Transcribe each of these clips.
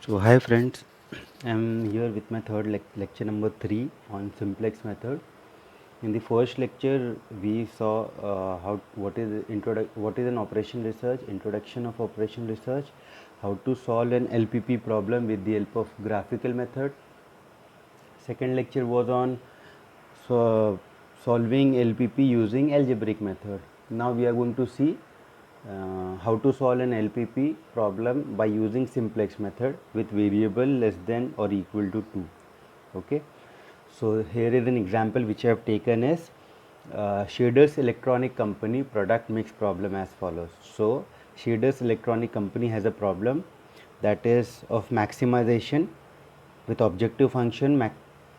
So hi friends, I'm here with my third lecture number 3 on simplex method. In the first lecture we saw what is an operation research, introduction of operation research, how to solve an LPP problem with the help of graphical method. Second lecture was on solving LPP using algebraic method. Now we are going to see how to solve an LPP problem by using simplex method with variable less than or equal to 2. Okay, so here is an example which I have taken as Shaders Electronic Company product mix problem as follows. So Shaders Electronic Company has a problem that is of maximization with objective function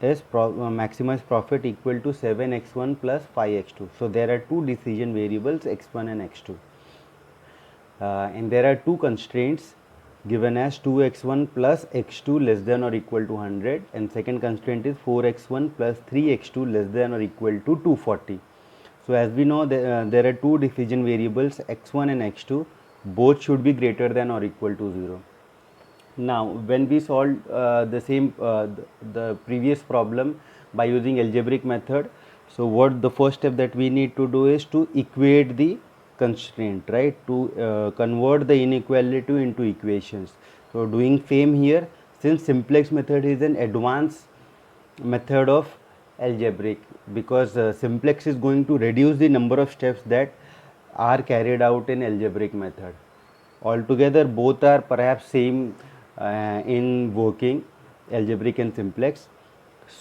maximize profit equal to 7x1 plus 5x2. So there are two decision variables x1 and x2, and there are two constraints given as 2x1 plus x2 less than or equal to 100, and second constraint is 4x1 plus 3x2 less than or equal to 240. So as we know, there are two decision variables x1 and x2, both should be greater than or equal to 0. Now when we solved the previous problem by using algebraic method, so what the first step that we need to do is to equate the constraint, right, to convert the inequality into equations. So doing same here, since simplex method is an advanced method of algebraic, because simplex is going to reduce the number of steps that are carried out in algebraic method. Altogether both are perhaps same in working, algebraic and simplex.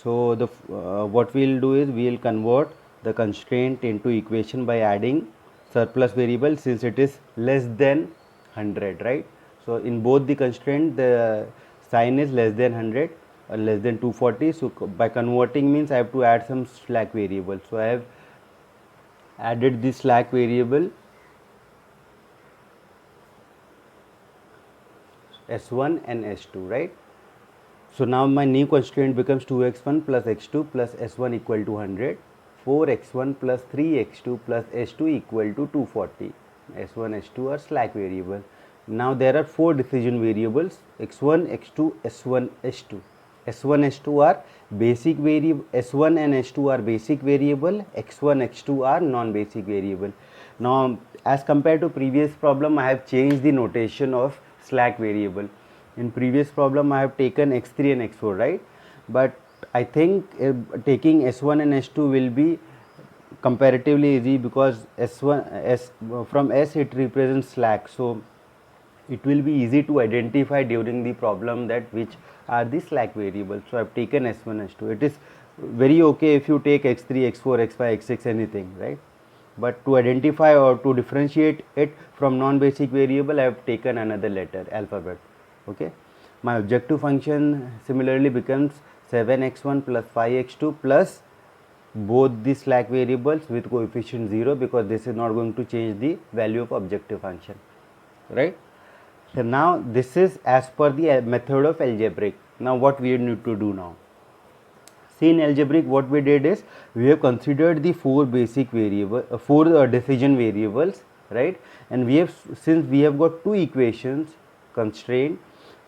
So the what we'll do is we'll convert the constraint into equation by adding surplus variable, since it is less than 100, right? So in both the constraint the sign is less than 100 or less than 240. So by converting means I have to add some slack variable. So I have added the slack variable S1 and S2, right? So now my new constraint becomes 2x1 plus x2 plus S1 equal to 100, 4x1 plus 3x2 plus S2 equal to 240. S1, S2 are slack variable. Now there are four decision variables x1, x2, S1, S2. S1, S2 are basic variable, S1 and S2 are basic variable, x1, x2 are non-basic variable. Now as compared to previous problem, I have changed the notation of slack variable. In previous problem I have taken x3 and x4, right? But I think taking S1 and S2 will be comparatively easy, because from S it represents slack, so it will be easy to identify during the problem that which are the slack variables. So I have taken S1, S2. It is very okay if you take x3, x4, x5, x6, anything, right? But to identify or to differentiate it from non-basic variable, I have taken another letter, alphabet. Okay, my objective function similarly becomes 7x1 plus 5x2 plus both the slack variables with coefficient 0, because this is not going to change the value of objective function, right? So now this is as per the method of algebraic. Now what we need to do now? See, in algebraic what we did is we have considered the four basic decision variables, right? And we have, since we have got two equations constraint,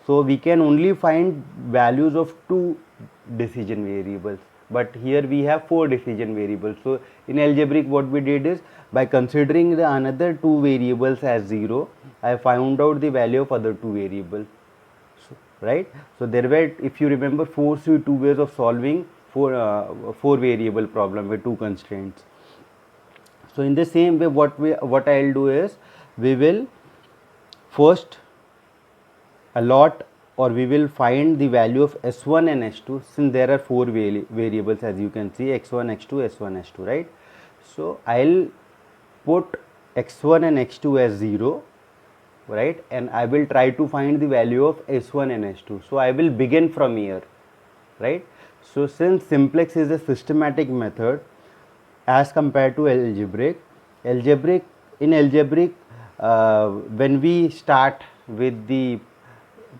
so we can only find values of two decision variables, but here we have four decision variables. So in algebraic what we did is, by considering the another two variables as 0, I found out the value of other two variables, right? So there were, if you remember, two ways of solving four variable problem with two constraints. So in the same way, what I'll do is, we will first allot, or we will find the value of S1 and S2, since there are four variables, as you can see, x1, x2, S1, S2, right? So I'll put x1 and x2 as 0, right, and I will try to find the value of S1 and S2. So I will begin from here, right? So since simplex is a systematic method as compared to algebraic, in algebraic when we start with the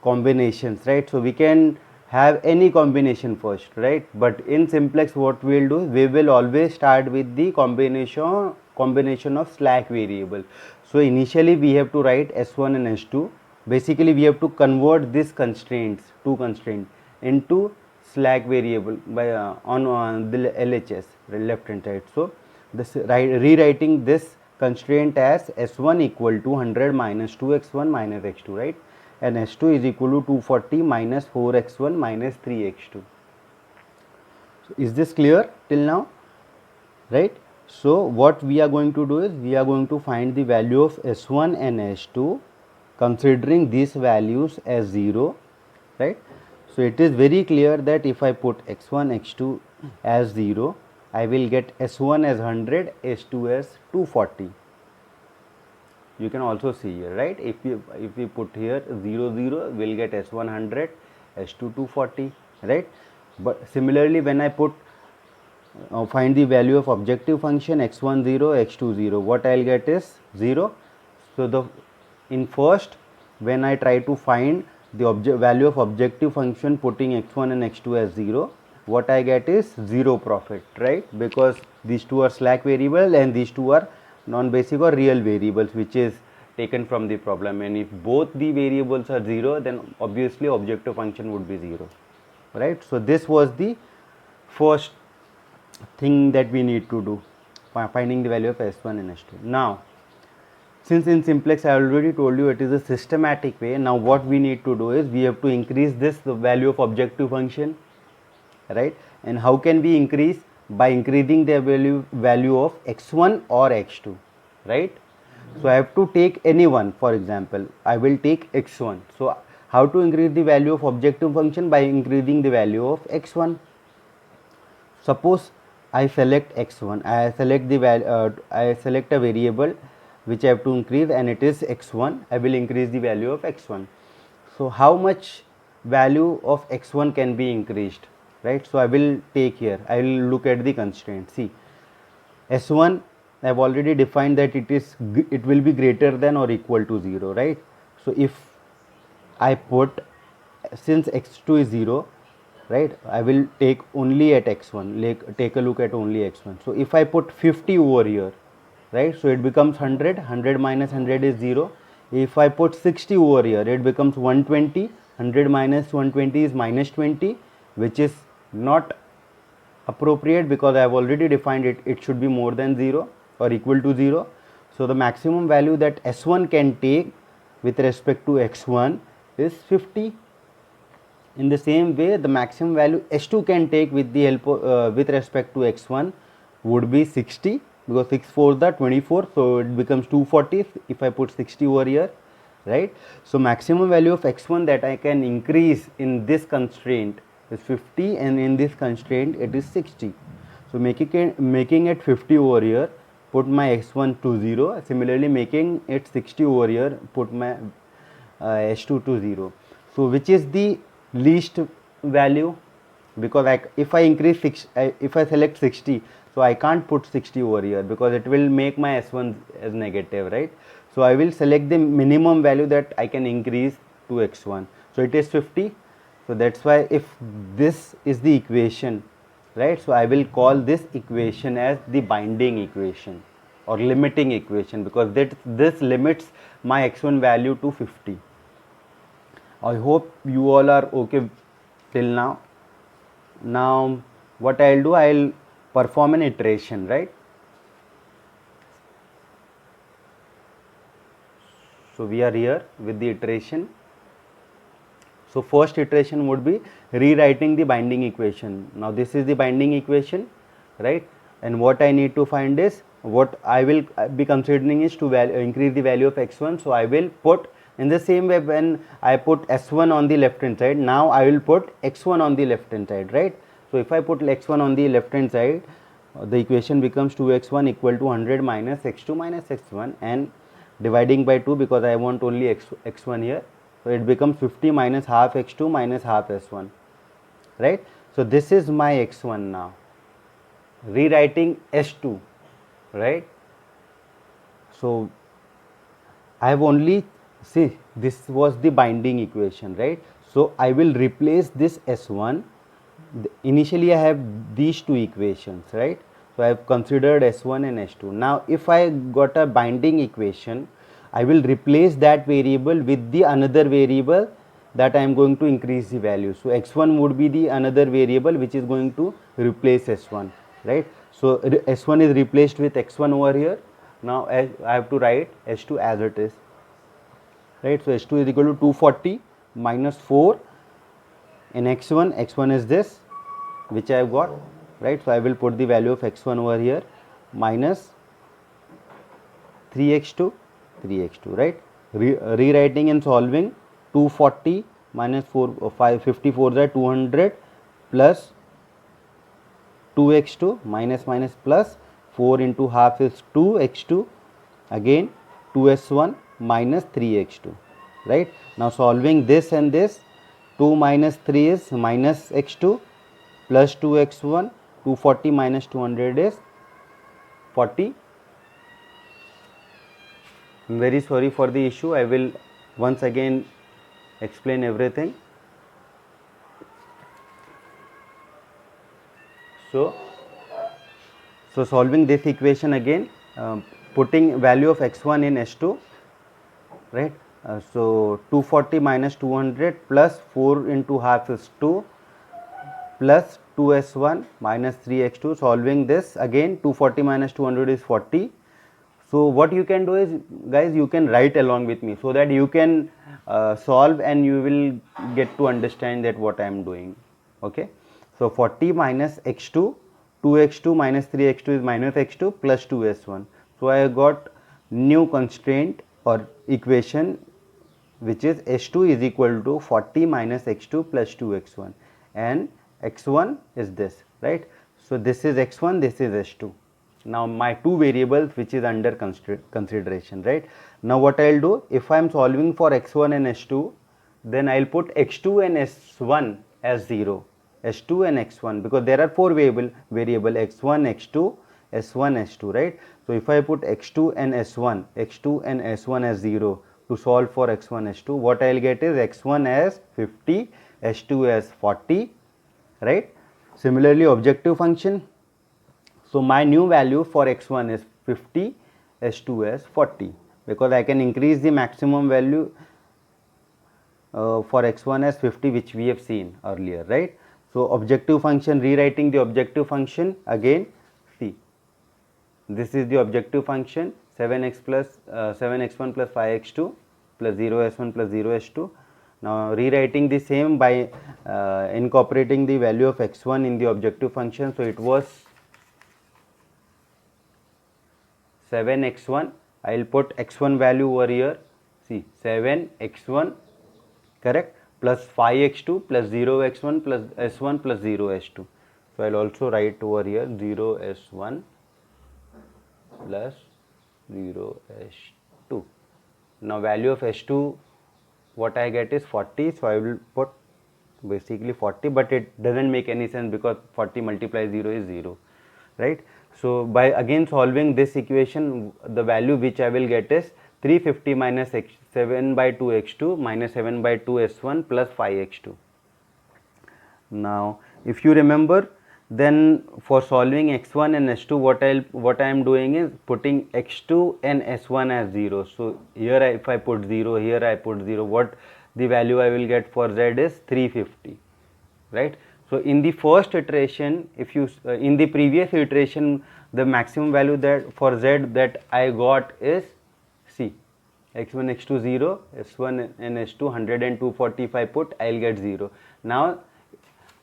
combinations, right, so we can have any combination first, right? But in simplex what we will do, we will always start with the combination of slack variable. So initially we have to write S1 and S2, basically we have to convert this constraints, two constraints, into slack variable by on the LHS, left hand side. So this rewriting this constraint as S1 equal to 100 minus 2x1 minus x2, right, and S2 is equal to 240 minus 4x1 minus 3x2. So is this clear till now, right? So what we are going to do is we are going to find the value of S1 and S2 considering these values as 0, right? So it is very clear that if I put x1 x2 as 0, I will get S1 as 100, S2 as 240. You can also see here, right? If we put here 0 0, we'll get S1 100, S2 240, right? But similarly, when I put find the value of objective function x1 0, x2 0, what I'll get is 0. So in first, when I try to find the value of objective function putting x1 and x2 as 0, what I get is 0 profit, right? Because these two are slack variable and these two are non-basic or real variables which is taken from the problem, and if both the variables are 0, then obviously objective function would be 0, right? So this was the first thing that we need to do, finding the value of S1 and S2. Now since in simplex I already told you it is a systematic way, now what we need to do is we have to increase this the value of objective function, right? And how can we increase? By increasing the value of x1 or x2, right? So I have to take any one. For example, I will take x1. So how to increase the value of objective function? By increasing the value of x1. Suppose I select x1, I select the I select a variable which I have to increase and it is x1. I will increase the value of x1. So how much value of x1 can be increased, right? So I will take here, I will look at the constraint. See, S1 I have already defined that it will be greater than or equal to 0, right? So if I put, since x2 is 0, right, I will take only at x1, like take a look at only x1. So if I put 50 over here, right, so it becomes 100, 100 minus 100 is 0. If I put 60 over here, it becomes 120, 100 minus 120 is minus 20, which is not appropriate because I have already defined it should be more than 0 or equal to 0. So the maximum value that S1 can take with respect to x1 is 50. In the same way, the maximum value S2 can take with the help of, with respect to x1 would be 60, because 6 4 is 24, so it becomes 240 if I put 60 over here, right? So maximum value of x1 that I can increase in this constraint is 50, and in this constraint it is 60. So making it 50 over here, put my x1 to 0. Similarly, making it 60 over here, put my s2 to 0. So which is the least value? Because if I increase if I select 60, so I can't put 60 over here because it will make my S1 as negative, right? So I will select the minimum value that I can increase to x1. So it is 50. So that's why if this is the equation, right, so I will call this equation as the binding equation or limiting equation, because this limits my x1 value to 50. I hope you all are okay till now. Now what I'll do, I'll perform an iteration, right? So we are here with the iteration. So first iteration would be rewriting the binding equation. Now this is the binding equation, right? And what I need to find is, what I will be considering is to increase the value of x1. So I will put in the same way, when I put s1 on the left hand side, now I will put x1 on the left hand side, right? So if I put x1 on the left hand side, the equation becomes 2x1 equal to 100 minus x2 minus x1, and dividing by 2 because I want only x1 here. So it becomes 50 minus half x2 minus half s1, right? So this is my x1 now. Rewriting s2, right? So I have only, see, this was the binding equation, right? So I will replace this s1. Initially I have these two equations, right? So I have considered s1 and s2. Now if I got a binding equation, I will replace that variable with the another variable that I am going to increase the value. So x1 would be the another variable which is going to replace s1, right? So s1 is replaced with x1 over here. Now I have to write s2 as it is, right? So s2 is equal to 240 minus 4 in x1. X1 is this which I have got, right? So I will put the value of x1 over here minus 3x2, right? Rewriting and solving, 240 minus 4, 554 is 200 plus 2x2 minus minus plus 4 into half is 2x2, again 2s1 minus 3x2, right? Now solving this and this, 2 minus 3 is minus x2 plus 2x1, 240 minus 200 is 40. I am very sorry for the issue. I will once again explain everything. So solving this equation again, putting value of x1 in s2, right? So 240 minus 200 plus 4 into half is 2 plus 2s1 minus 3x2. Solving this again, 240 minus 200 is 40. So what you can do is, guys, you can write along with me so that you can solve and you will get to understand that what I am doing. Okay, so 40 minus x2, 2x2 minus 3x2 is minus x2 plus 2s1. So I got new constraint or equation which is s2 is equal to 40 minus x2 plus 2x1, and x1 is this, right? So this is x1, this is s2. Now my two variables which is under consideration, right? Now what I will do, if I am solving for x1 and s2, then I will put x2 and s1 as 0, s2 and x1, because there are four variable x1, x2, s1, s2, right? So if I put x2 and s1, as 0 to solve for x1, s2, what I will get is x1 as 50, s2 as 40, right? Similarly, objective function. So my new value for x1 is 50, s2 as 40, because I can increase the maximum value for x1 as 50, which we have seen earlier, right? So objective function, rewriting the objective function again, see, this is the objective function, 7x plus 7x1 plus 5x2 plus 0s1 plus 0s2. Now rewriting the same by incorporating the value of x1 in the objective function. So it was 7x1, I will put x1 value over here, see, 7x1, correct, plus 5x2 plus 0x1 plus s1 plus 0s2. So I will also write over here 0s1 plus 0s2. Now value of s2 what I get is 40, so I will put basically 40, but it doesn't make any sense because 40 multiplied 0 is 0, right? So by again solving this equation, the value which I will get is 350 minus 7 by 2 x2 minus 7 by 2 s1 plus 5 x2. Now if you remember, then for solving x1 and s2, what I am doing is putting x2 and s1 as 0. So here if I put 0, here I put 0, what the value I will get for z is 350, right? So in the first iteration, if you in the previous iteration, the maximum value that for z that I got is, see, x1 x2 0, s1 and s2 100 and 240, if I put, I will get 0. Now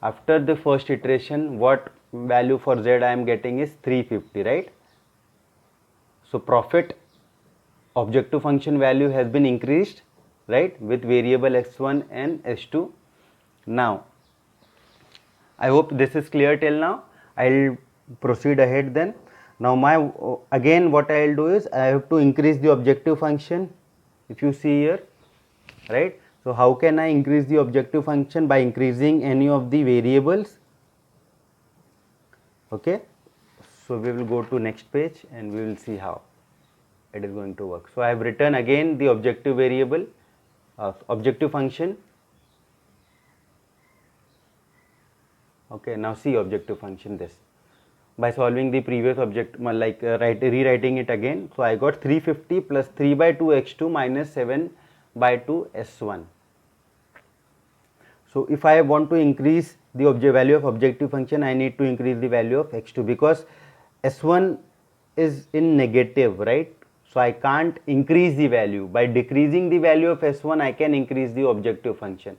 after the first iteration, what value for z I am getting is 350, right? So profit objective function value has been increased, right, with variable x1 and s2. Now I hope this is clear till now. I will proceed ahead then. Now my again what I will do is I have to increase the objective function, if you see here, right? So how can I increase the objective function? By increasing any of the variables. Okay, so we will go to next page and we will see how it is going to work. So I have written again the objective variable, objective function. Okay, now see objective function this. by solving the previous object, like rewriting it again. So I got 350 plus 3 by 2 x2 minus 7 by 2 s1. So if I want to increase the value of objective function, I need to increase the value of x2 because s1 is in negative, right? So I can't increase the value. By decreasing the value of s1, I can increase the objective function.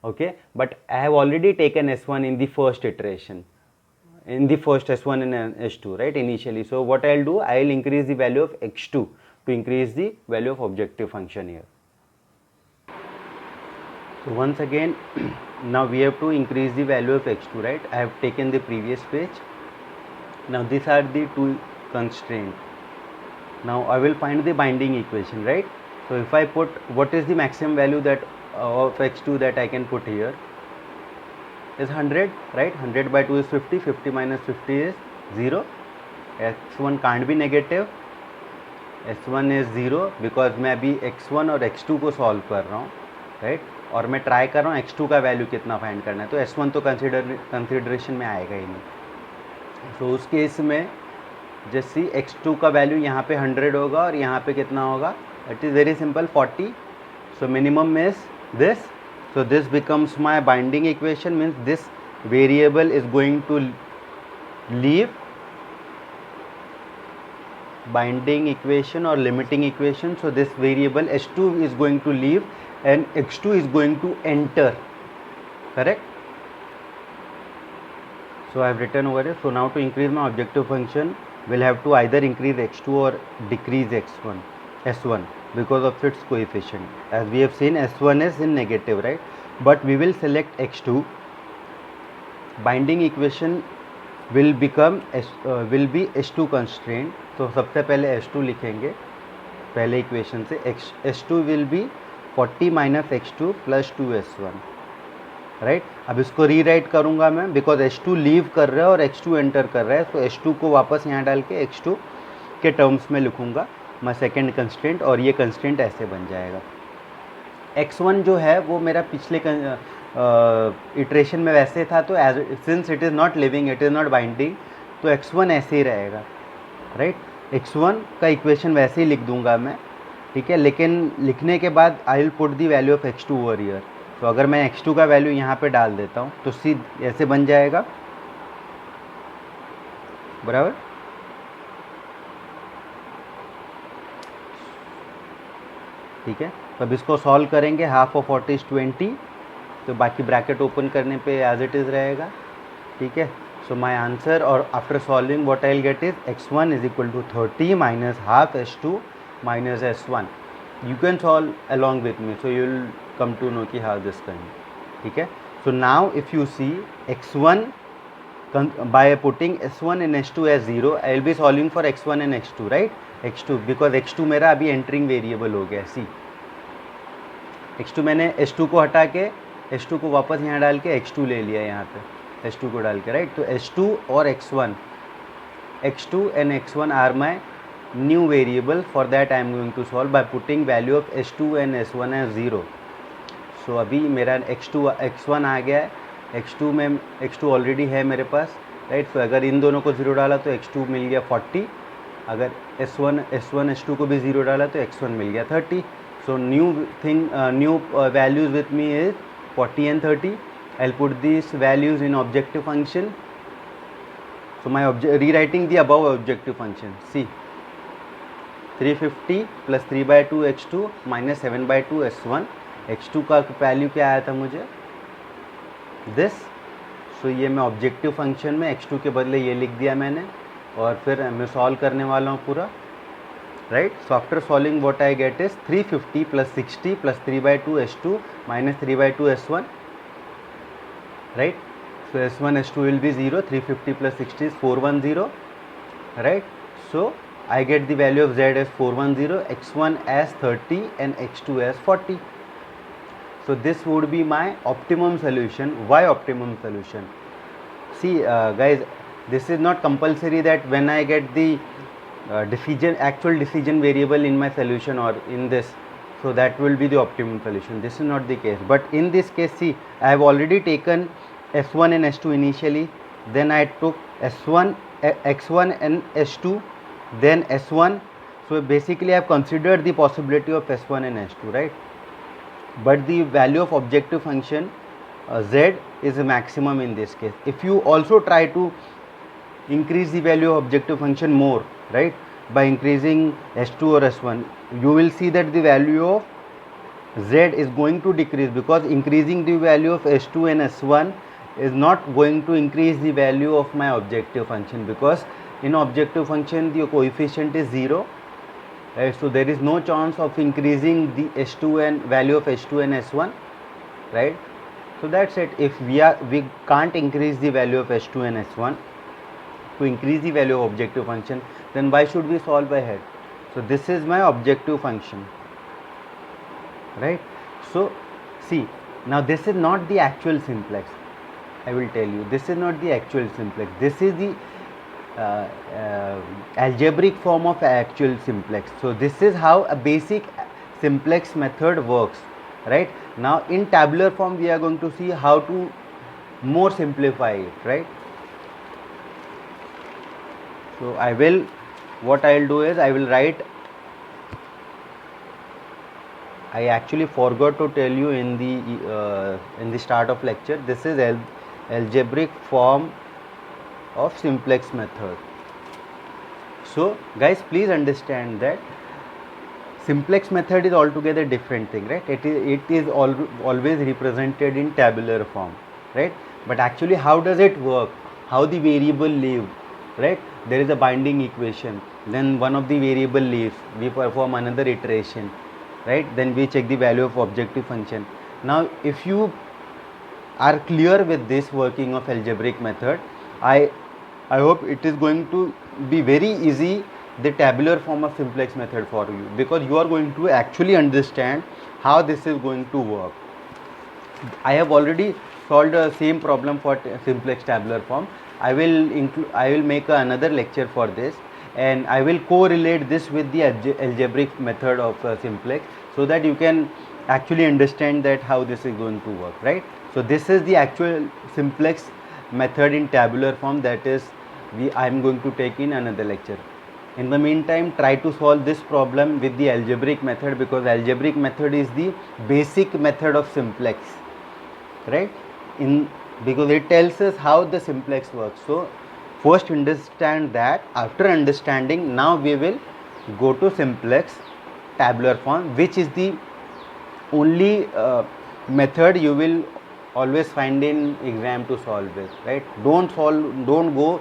Okay, but I have already taken s1 in the first iteration, in the first s1 and s2, right, initially. So what I'll do, I'll increase the value of x2 to increase the value of objective function here. So once again, now we have to increase the value of x2, right? I have taken the previous page. Now these are the two constraints. Now I will find the binding equation, right? So if I put, what is the maximum value that of x2 that I can put here is 100, right? 100 by 2 is 50, 50 minus 50 is 0. x1 can't be negative, s1 is 0 because मैं अभी x1 और x2 को solve कर रहा हूँ, right? और मैं try कर रहा हूँ x2 का वैल्यू कितना फाइंड करना है, तो s1 तो कंसिडरेशन में आएगा ही नहीं. तो उस केस में जैसे x2 का वैल्यू यहाँ पे 100 होगा और यहाँ पे कितना होगा, it is very simple, 40. So minimum is this. So this becomes my binding equation, means this variable is going to leave, binding equation or limiting equation. So this variable h2 is going to leave and x2 is going to enter, correct? So I have written over here. So now to increase my objective function, we'll have to either increase x2 or decrease s1 because of its coefficient. As we have seen, s1 is in negative, right? But we will select x2. Binding equation will become will be h2 constraint. तो सबसे पहले h2 लिखेंगे पहले equation से. h2 will be 40 minus x2 plus 2s1, right? अब इसको rewrite करूँगा मैं बिकॉज h2 लीव कर रहा है और x2 एंटर कर रहा है. तो h2 को वापस यहाँ डाल के x2 के टर्म्स में लिखूँगा मैं सेकेंड कंस्ट्रेंट, और ये कंस्ट्रेंट ऐसे बन जाएगा. x1 जो है वो मेरा पिछले इटरेशन में वैसे था, तो as since it is not living, it is not binding, तो x1 ऐसे ही रहेगा, राइट? x1 का इक्वेशन वैसे ही लिख दूंगा मैं, ठीक है? लेकिन लिखने के बाद आई will put the value of x2 over here. तो अगर मैं x2 का वैल्यू यहाँ पे डाल देता हूँ तो सी ऐसे बन जाएगा, बराबर. ठीक है, तो अब इसको सॉल्व करेंगे. हाफ ऑफ 40 इज 20, तो बाकी ब्रैकेट ओपन करने पे एज इट इज़ रहेगा, ठीक है? सो माय आंसर, और after solving what I will get is x1 is equal to 30 minus half s2 minus s1. You can solve along with me, so you will come to know कि how this coming, ठीक है? So now if you see x1 by putting s1 and s2 as 0, I will be solving for x1 and x2, right? x2 because x2 मेरा अभी entering variable हो गया. सी x2 मैंने s2 को हटा के s2 को वापस यहाँ डाल के x2 ले लिया यहाँ पे s2 को डाल के, राइट? तो s2 और x2 and x1 are my new variable. For that I am going to solve by putting value of s2 and s1 as 0. So अभी मेरा x1 आ गया है, x2 में x2 ऑलरेडी है मेरे पास, राइट? तो अगर इन दोनों को 0 डाला तो x2 मिल गया 40, अगर s1 s2 को भी 0 डाला तो x1 मिल गया 30. So new values with me is 40 and 30. I will put this values in objective function. So my rewriting the above objective function. C 350 plus 3 by 2 x2 minus 7 by 2 s1. x2 का value क्या आया था मुझे, this. सो ये मैं objective function में x2 के बदले ये लिख दिया मैंने, और फिर मैं सॉल्व करने वाला हूँ पूरा, right? So after solving what I get is 350 plus 60 plus 3 by 2 s2 minus 3 by 2 s1, right? So s1 s2 will be 0. 350 plus 60 is 410, right? So I get the value of z as 410, x1 as 30 and x2 as 40. So this would be my optimum solution. Why optimum solution? See guys, this is not compulsory that when I get the actual decision variable in my solution or in this, so that will be the optimum solution. This is not the case. But in this case, see, I have already taken s1 and s2 initially, then I took S1, X1 and S2, then S1. So basically I have considered the possibility of S1 and S2, right? But the value of objective function Z is a maximum in this case. If you also try to increase the value of objective function more, right, by increasing S2 or S1, you will see that the value of Z is going to decrease, because increasing the value of S2 and S1 is not going to increase the value of my objective function, because in objective function the coefficient is 0, right? So there is no chance of increasing the S2 and value of S2 and S1, right? So that's it. If we can't increase the value of S2 and S1 to increase the value of objective function, then why should we solve by head? So this is my objective function, right? So see, now this is not the actual simplex. I will tell you, this is not the actual simplex. This is the algebraic form of actual simplex. So this is how a basic simplex method works, right? Now in tabular form we are going to see how to more simplify it, right? So what I will do is I will write, I actually forgot to tell you in the start of lecture, this is algebraic form of simplex method. So guys, please understand that simplex method is altogether different thing, right? It is always represented in tabular form, right? But actually how does it work? How the variable live, right? There is a binding equation, then one of the variable leaves, we perform another iteration, right? Then we check the value of objective function. Now if you are clear with this working of algebraic method, I hope it is going to be very easy the tabular form of simplex method for you, because you are going to actually understand how this is going to work. I have already solved the same problem for simplex tabular form. I will make another lecture for this, and I will correlate this with the algebraic method of simplex, so that you can actually understand that how this is going to work, right? So this is the actual simplex method in tabular form, that is I am going to take in another lecture. In the meantime, try to solve this problem with the algebraic method, because algebraic method is the basic method of simplex, right? Because it tells us how the simplex works. So first understand that. After understanding, now we will go to simplex tabular form, which is the only method you will always find in exam to solve this, right? Don't go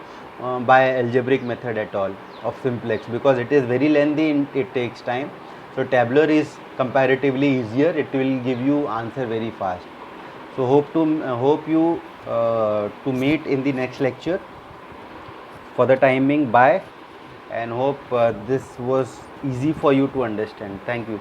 by algebraic method at all of simplex, because it is very lengthy and it takes time. So tabular is comparatively easier, it will give you answer very fast. So hope you to meet in the next lecture. For the timing, bye, and hope this was easy for you to understand. Thank you.